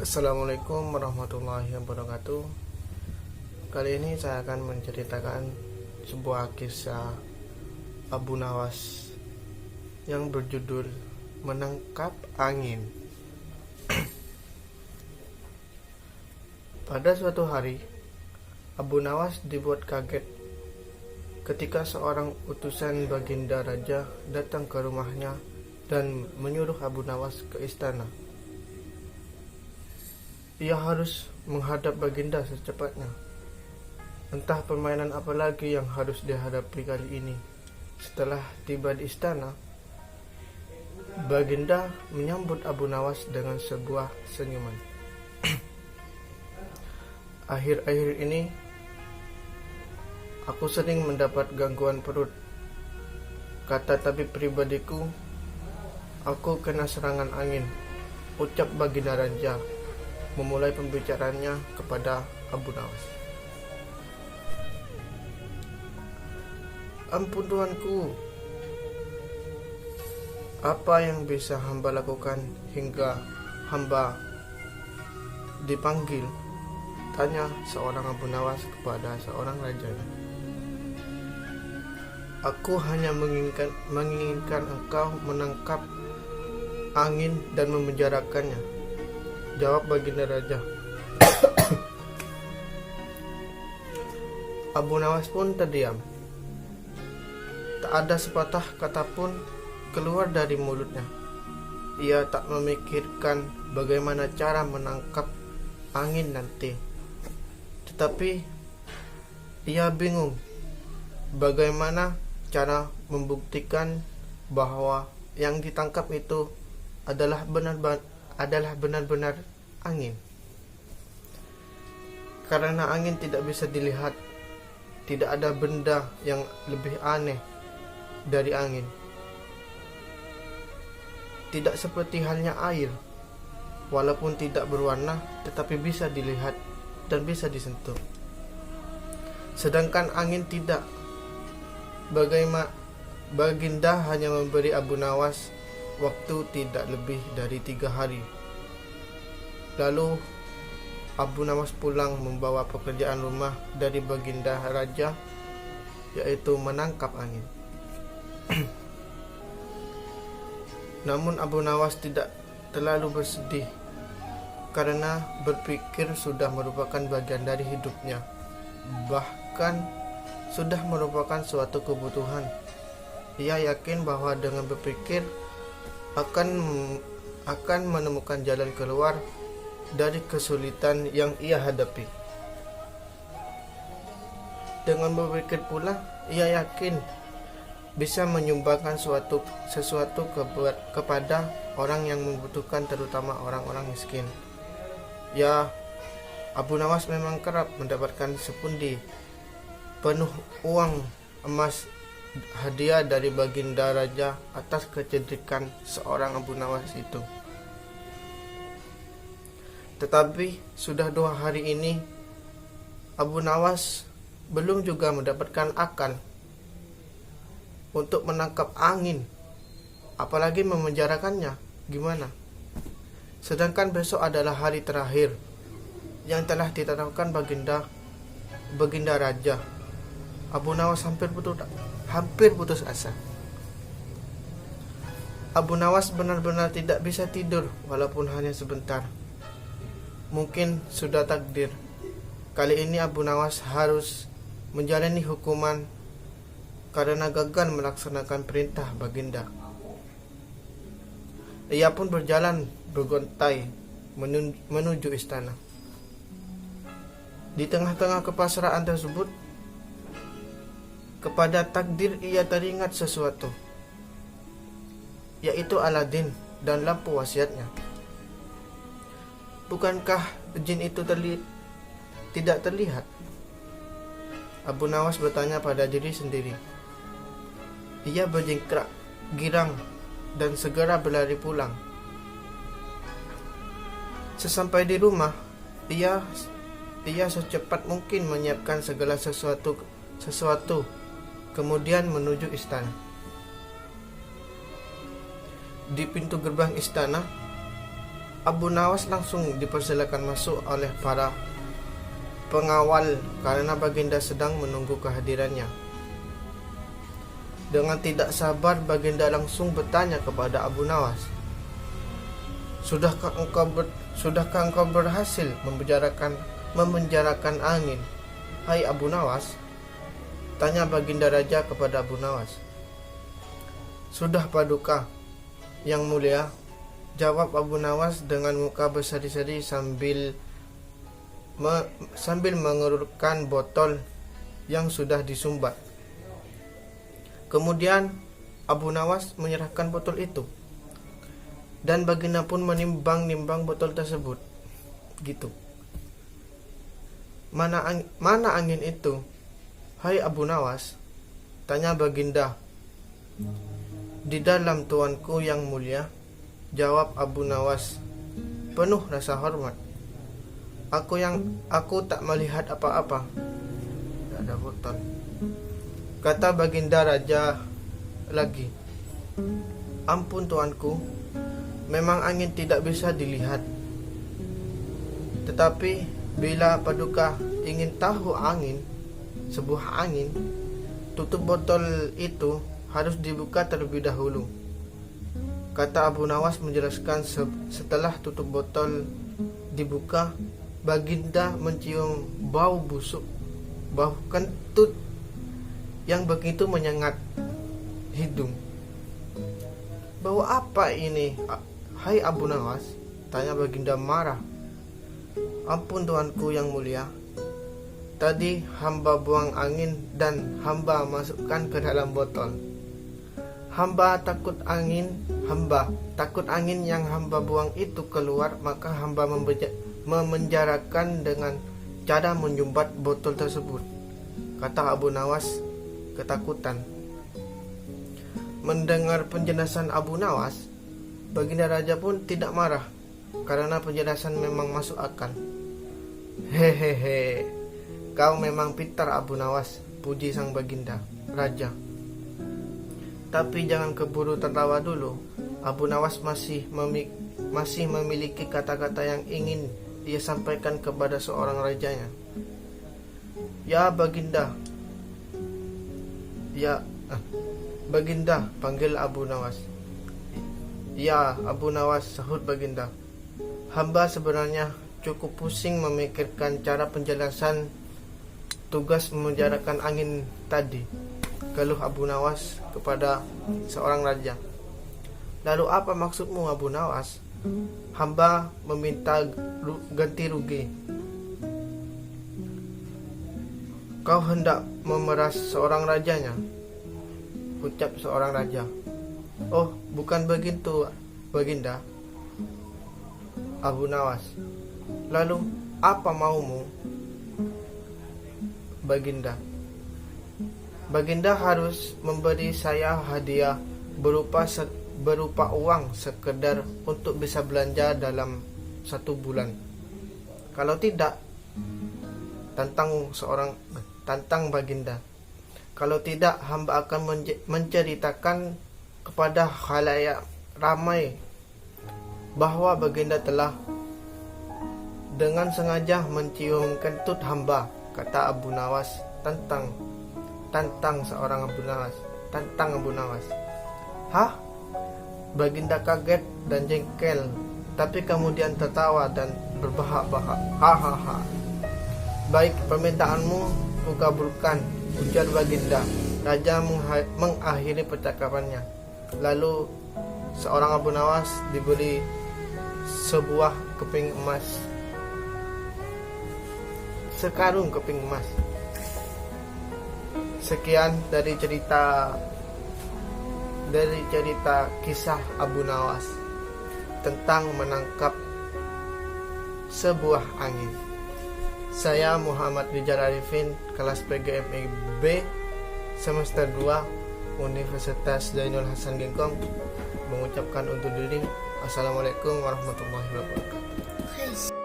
Assalamualaikum warahmatullahi wabarakatuh. Kali ini saya akan menceritakan sebuah kisah Abu Nawas yang berjudul Menangkap Angin. Pada suatu hari, Abu Nawas dibuat kaget ketika seorang utusan Baginda Raja datang ke rumahnya dan menyuruh Abu Nawas ke istana. Ia harus menghadap Baginda secepatnya. Entah permainan apa lagi yang harus dihadapi kali ini. Setelah tiba di istana, Baginda menyambut Abu Nawas dengan sebuah senyuman. Akhir-akhir ini, aku sering mendapat gangguan perut. Kata tabib pribadiku, aku kena serangan angin, ucap Baginda Raja, memulai pembicaraannya kepada Abu Nawas. Ampun tuanku, apa yang bisa hamba lakukan hingga hamba dipanggil? Tanya seorang Abu Nawas kepada seorang rajanya. Aku hanya menginginkan engkau menangkap angin dan memenjarakannya, jawab Baginda Raja. Abu Nawas pun terdiam. Tak ada sepatah kata pun keluar dari mulutnya. Ia tak memikirkan bagaimana cara menangkap angin nanti. Tetapi ia bingung bagaimana cara membuktikan bahwa yang ditangkap itu adalah benar-benar angin. Karena angin tidak bisa dilihat, tidak ada benda yang lebih aneh dari angin. Tidak seperti halnya air, walaupun tidak berwarna tetapi bisa dilihat dan bisa disentuh. Sedangkan angin tidak. Baginda hanya memberi Abu Nawas waktu tidak lebih dari 3 hari. Lalu Abu Nawas pulang membawa pekerjaan rumah dari Baginda Raja, yaitu menangkap angin. Namun Abu Nawas tidak terlalu bersedih, karena berpikir sudah merupakan bagian dari hidupnya, bahkan sudah merupakan suatu kebutuhan. Ia yakin bahwa dengan berpikir akan menemukan jalan keluar dari kesulitan yang ia hadapi. Dengan berpikir pula, ia yakin bisa menyumbangkan sesuatu kepada orang yang membutuhkan, terutama orang-orang miskin. Ya, Abu Nawas memang kerap mendapatkan sepundi penuh uang emas hadiah dari Baginda Raja atas kecerdikan seorang Abu Nawas itu. Tetapi sudah 2 hari ini Abu Nawas belum juga mendapatkan akal untuk menangkap angin, apalagi memenjarakannya. Gimana? Sedangkan besok adalah hari terakhir yang telah ditetapkan Baginda Raja. Abu Nawas hampir putus asa. Abu Nawas benar-benar tidak bisa tidur walaupun hanya sebentar. Mungkin sudah takdir. Kali ini Abu Nawas harus menjalani hukuman karena gagal melaksanakan perintah Baginda. Ia pun berjalan bergontai menuju istana. Di tengah-tengah kepasrahan tersebut, kepada takdir ia teringat sesuatu, yaitu Aladin dan lampu wasiatnya. Bukankah jin itu tidak terlihat? Abu Nawas bertanya pada diri sendiri. Ia berjingkrak girang dan segera berlari pulang. Sesampai di rumah, ia secepat mungkin menyiapkan segala sesuatu, kemudian menuju istana. Di pintu gerbang istana, Abu Nawas langsung dipersilakan masuk oleh para pengawal karena baginda sedang menunggu kehadirannya. Dengan tidak sabar, baginda langsung bertanya kepada Abu Nawas, Sudahkah engkau berhasil memenjarakan angin, hai Abu Nawas? Tanya baginda raja kepada Abu Nawas. Sudah Paduka yang mulia, jawab Abu Nawas dengan muka berseri-seri sambil mengerutkan botol yang sudah disumbat. Kemudian Abu Nawas menyerahkan botol itu, dan baginda pun menimbang-nimbang botol tersebut. Gitu. Mana angin itu, hai Abu Nawas? Tanya baginda. Di dalam tuanku yang mulia, jawab Abu Nawas penuh rasa hormat. Aku tak melihat apa-apa. Tidak ada botol. Kata baginda raja lagi, ampun tuanku, memang angin tidak bisa dilihat. Tetapi bila Paduka ingin tahu sebuah angin, tutup botol itu harus dibuka terlebih dahulu. Kata Abu Nawas menjelaskan. Setelah tutup botol dibuka, baginda mencium bau busuk, bau kentut yang begitu menyengat hidung. Bau apa ini, hai Abu Nawas? Tanya baginda marah. Ampun tuanku yang mulia, tadi hamba buang angin dan hamba masukkan ke dalam botol. Hamba takut angin yang hamba buang itu keluar, maka hamba memenjarakan dengan cara menyumbat botol tersebut, kata Abu Nawas ketakutan. Mendengar penjelasan Abu Nawas, baginda raja pun tidak marah karena penjelasan memang masuk akal. Hehehe, kau memang pintar Abu Nawas, puji sang baginda raja. Tapi jangan keburu tertawa dulu. Abu Nawas masih memiliki kata-kata yang ingin dia sampaikan kepada seorang rajanya. Ya baginda, Baginda, panggil Abu Nawas. Ya Abu Nawas, sahut baginda. Hamba sebenarnya cukup pusing memikirkan cara penjelasan tugas memenjarakan angin tadi, keluh Abu Nawas kepada seorang raja. Lalu apa maksudmu Abu Nawas? Hamba meminta ganti rugi. Kau hendak memeras seorang rajanya, ucap seorang raja. Oh, bukan begitu baginda, Abu Nawas. Lalu apa maumu baginda? Baginda harus memberi saya hadiah berupa uang sekedar untuk bisa belanja dalam 1 bulan. Kalau tidak, tantang baginda. Kalau tidak, hamba akan menceritakan kepada khalayak ramai bahwa baginda telah dengan sengaja mencium kentut hamba, kata Abu Nawas. Tantang seorang Abu Nawas. Tantang Abu Nawas. Hah? Baginda kaget dan jengkel, tapi kemudian tertawa dan berbahak-bahak. Hahaha. Baik, permintaanmu kukabulkan, ujar baginda. Raja mengakhiri percakapannya. Lalu seorang Abu Nawas diberi sebuah sekarung keping emas. Sekian dari cerita kisah Abu Nawas tentang menangkap sebuah angin. Saya Muhammad Rijal Arifin, kelas PGMI B semester 2 Universitas Zainul Hasan Gengkong, mengucapkan undur diri. Assalamualaikum warahmatullahi wabarakatuh.